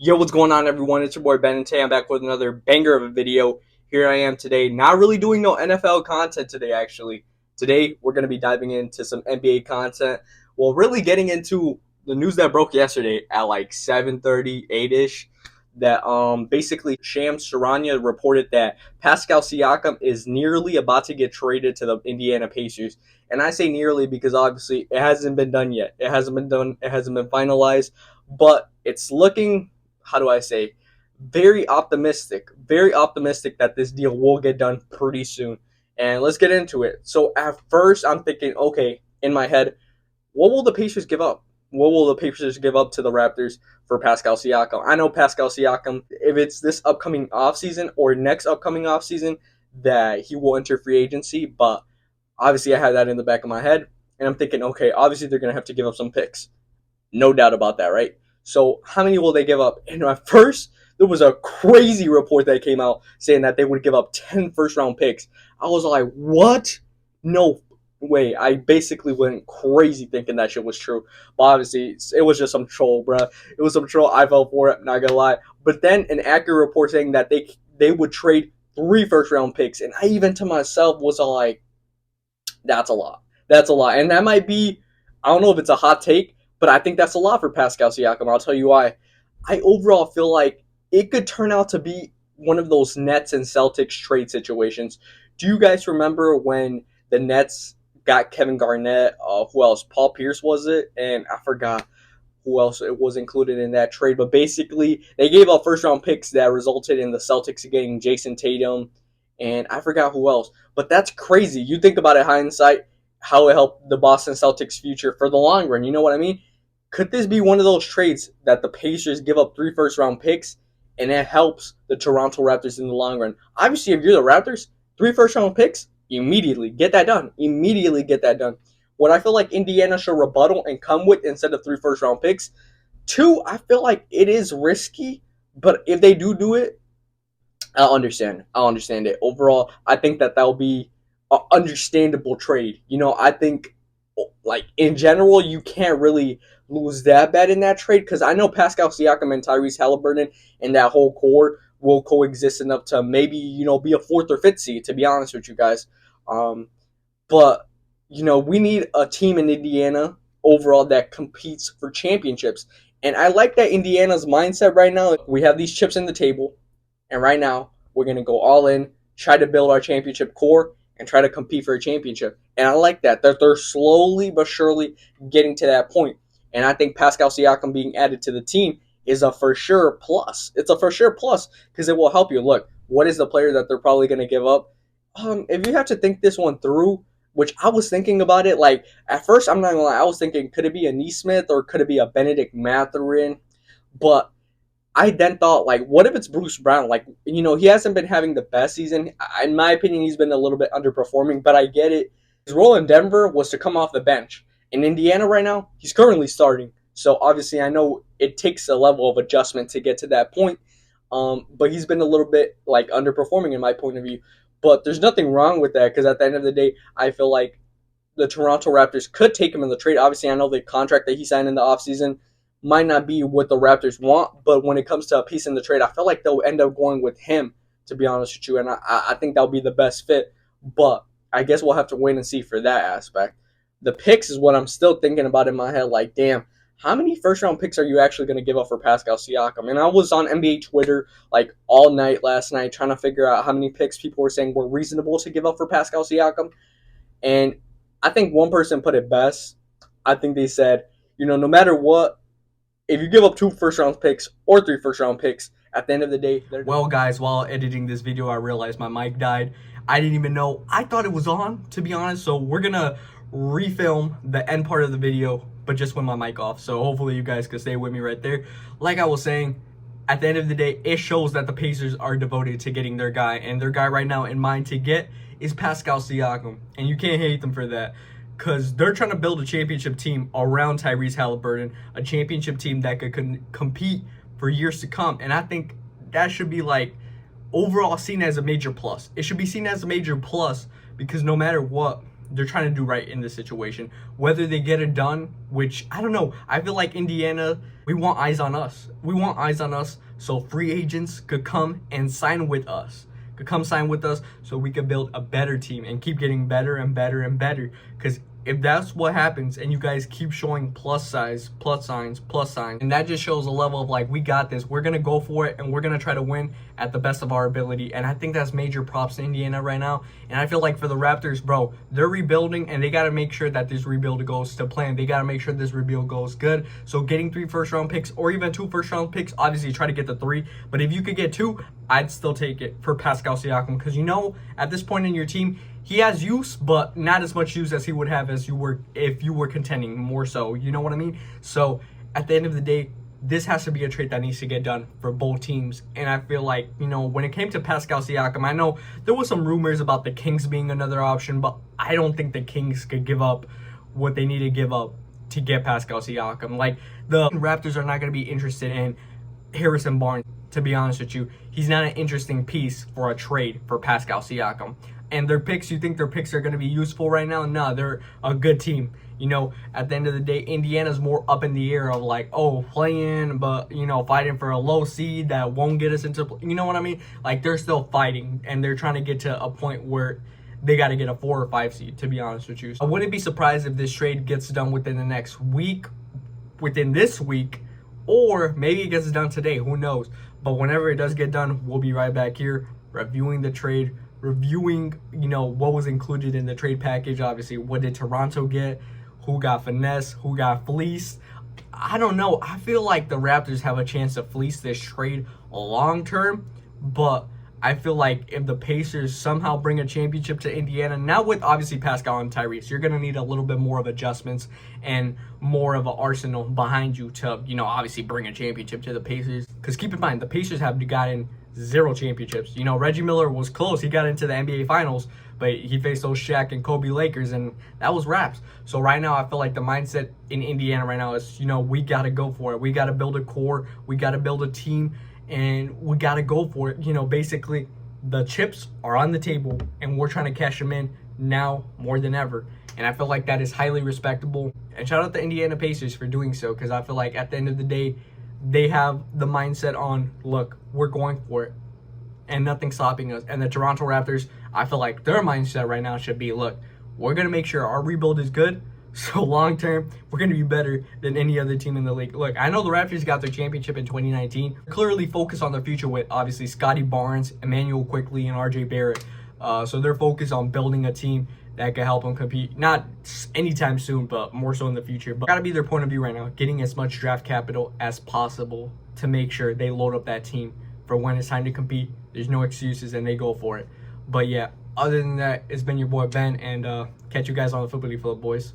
Yo, what's going on, everyone? It's your boy Ben, and today I'm back with another banger of a video. Here I am today, not really doing no NFL content today, actually. Today, we're going to be diving into some NBA content. Well, really getting into the news that broke yesterday at like 7:30, 8-ish, that basically Shams Charania reported that Pascal Siakam is nearly about to get traded to the Indiana Pacers. And I say nearly because obviously it hasn't been done yet. It hasn't been done. It hasn't been finalized, but it's looking, how do I say, very optimistic that this deal will get done pretty soon. And let's get into it. So at first, I'm thinking, okay, in my head, what will the Pacers give up? What will the Pacers give up to the Raptors for Pascal Siakam? I know Pascal Siakam, if it's this upcoming offseason or next upcoming offseason, that he will enter free agency, but obviously I had that in the back of my head. And I'm thinking, okay, obviously they're going to have to give up some picks. No doubt about that, right? So how many will they give up? And at first, there was a crazy report that came out saying that they would give up 10 first-round picks. I was like, what? No way. I basically went crazy thinking that shit was true. But obviously, it was just some troll, bruh. It was some troll. I fell for it, not gonna lie. But then an accurate report saying that they would trade 3 first-round picks. And I even to myself was like, that's a lot. That's a lot. And that might be, I don't know if it's a hot take, but I think that's a lot for Pascal Siakam. I'll tell you why. I overall feel like it could turn out to be one of those Nets and Celtics trade situations. Do you guys remember when the Nets got Kevin Garnett? Who else? Paul Pierce, was it? And I forgot who else it was included in that trade. But basically, they gave up first round picks that resulted in the Celtics getting Jason Tatum, and I forgot who else. But that's crazy. You think about it, hindsight, how it helped the Boston Celtics' future for the long run. You know what I mean? Could this be one of those trades that the Pacers give up 3 first round picks and it helps the Toronto Raptors in the long run? Obviously, if you're the Raptors, 3 first round picks, immediately get that done. Immediately get that done. What I feel like Indiana should rebuttal and come with instead of 3 first round picks. 2, I feel like it is risky, but if they do it, I'll understand. I'll understand it. Overall, I think that will be an understandable trade. You know, I think, like, in general, you can't really lose that bad in that trade because I know Pascal Siakam and Tyrese Halliburton and that whole core will coexist enough to maybe, be a 4th or 5th seed, to be honest with you guys. But, we need a team in Indiana overall that competes for championships. And I like that Indiana's mindset right now. We have these chips in the table. And right now, we're going to go all in, try to build our championship core, and try to compete for a championship. And I like that they're slowly but surely getting to that point. And I think Pascal Siakam being added to the team is a for sure plus. It's a for sure plus because it will help you. Look, what is the player that they're probably going to give up? If you have to think this one through, which I was thinking about it, like at first, I'm not going to lie, I was thinking, could it be a Neesmith or could it be a Benedict Mathurin? But I then thought, like, what if it's Bruce Brown? Like, he hasn't been having the best season. In my opinion, he's been a little bit underperforming, but I get it. His role in Denver was to come off the bench. In Indiana right now, he's currently starting. So, obviously, I know it takes a level of adjustment to get to that point. But he's been a little bit, like, underperforming in my point of view. But there's nothing wrong with that because at the end of the day, I feel like the Toronto Raptors could take him in the trade. Obviously, I know the contract that he signed in the offseason might not be what the Raptors want, but when it comes to a piece in the trade, I feel like they'll end up going with him, to be honest with you, and I think that'll be the best fit, but I guess we'll have to wait and see for that aspect. The picks is what I'm still thinking about in my head, like, damn, how many first-round picks are you actually going to give up for Pascal Siakam? And I was on NBA Twitter, like, all night last night trying to figure out how many picks people were saying were reasonable to give up for Pascal Siakam, and I think one person put it best. I think they said, no matter what, if you give up 2 first-round picks or 3 first-round picks, at the end of the day, well, guys, while editing this video, I realized my mic died. I didn't even know. I thought it was on, to be honest, so we're going to refilm the end part of the video, but just with my mic off, so hopefully you guys can stay with me right there. Like I was saying, at the end of the day, it shows that the Pacers are devoted to getting their guy, and their guy right now in mind to get is Pascal Siakam, and you can't hate them for that. Because they're trying to build a championship team around Tyrese Halliburton, a championship team that could compete for years to come. And I think that should be, like, overall seen as a major plus. It should be seen as a major plus because no matter what, they're trying to do right in this situation. Whether they get it done, which I don't know. I feel like Indiana, we want eyes on us. We want eyes on us so free agents could come and sign with us. Could come sign with us so we could build a better team and keep getting better and better and better. Because if that's what happens and you guys keep showing plus signs, and that just shows a level of like, we got this, we're gonna go for it, and we're gonna try to win at the best of our ability. And I think that's major props to Indiana right now. And I feel like for the Raptors, bro, they're rebuilding and they gotta make sure that this rebuild goes to plan. They gotta make sure this rebuild goes good. So getting 3 first-round picks or even 2 first-round picks, obviously try to get the 3, but if you could get 2, I'd still take it for Pascal Siakam, because at this point in your team, he has use, but not as much use as he would have if you were contending more so. You know what I mean? So at the end of the day, this has to be a trade that needs to get done for both teams. And I feel like, when it came to Pascal Siakam, I know there was some rumors about the Kings being another option, but I don't think the Kings could give up what they need to give up to get Pascal Siakam. Like, the Raptors are not going to be interested in Harrison Barnes, to be honest with you. He's not an interesting piece for a trade for Pascal Siakam. And their picks, you think their picks are going to be useful right now? No, they're a good team. At the end of the day, Indiana's more up in the air of like, oh, playing, but, fighting for a low seed that won't get us into, you know what I mean? Like, they're still fighting, and they're trying to get to a point where they got to get a 4 or 5 seed, to be honest with you. I wouldn't be surprised if this trade gets done within the next week, within this week, or maybe it gets done today. Who knows? But whenever it does get done, we'll be right back here reviewing the trade, reviewing, what was included in the trade package. Obviously, what did Toronto get? Who got finesse? Who got fleeced? I don't know. I feel like the Raptors have a chance to fleece this trade long term, but I feel like if the Pacers somehow bring a championship to Indiana, now with obviously Pascal and Tyrese, you're going to need a little bit more of adjustments and more of an arsenal behind you to, obviously bring a championship to the Pacers. Because keep in mind, the Pacers have gotten 0 championships. Reggie Miller was close. He got into the NBA Finals, but he faced those Shaq and Kobe Lakers, and that was raps. So right now, I feel like the mindset in Indiana right now is, we got to go for it. We got to build a core. We got to build a team, and we got to go for it. Basically, the chips are on the table, and we're trying to cash them in now more than ever. And I feel like that is highly respectable. And shout out to Indiana Pacers for doing so, because I feel like at the end of the day, they have the mindset on, look, we're going for it, and nothing's stopping us. And the Toronto Raptors, I feel like their mindset right now should be, look, we're going to make sure our rebuild is good, so long term, we're going to be better than any other team in the league. Look, I know the Raptors got their championship in 2019. Clearly focused on their future with, obviously, Scotty Barnes, Emmanuel Quickley, and RJ Barrett. So they're focused on building a team that could help them compete, not anytime soon, but more so in the future. But gotta be their point of view right now, getting as much draft capital as possible to make sure they load up that team for when it's time to compete. There's no excuses, and they go for it. But yeah, other than that, it's been your boy Ben, and catch you guys on the Flippity Flip, boys.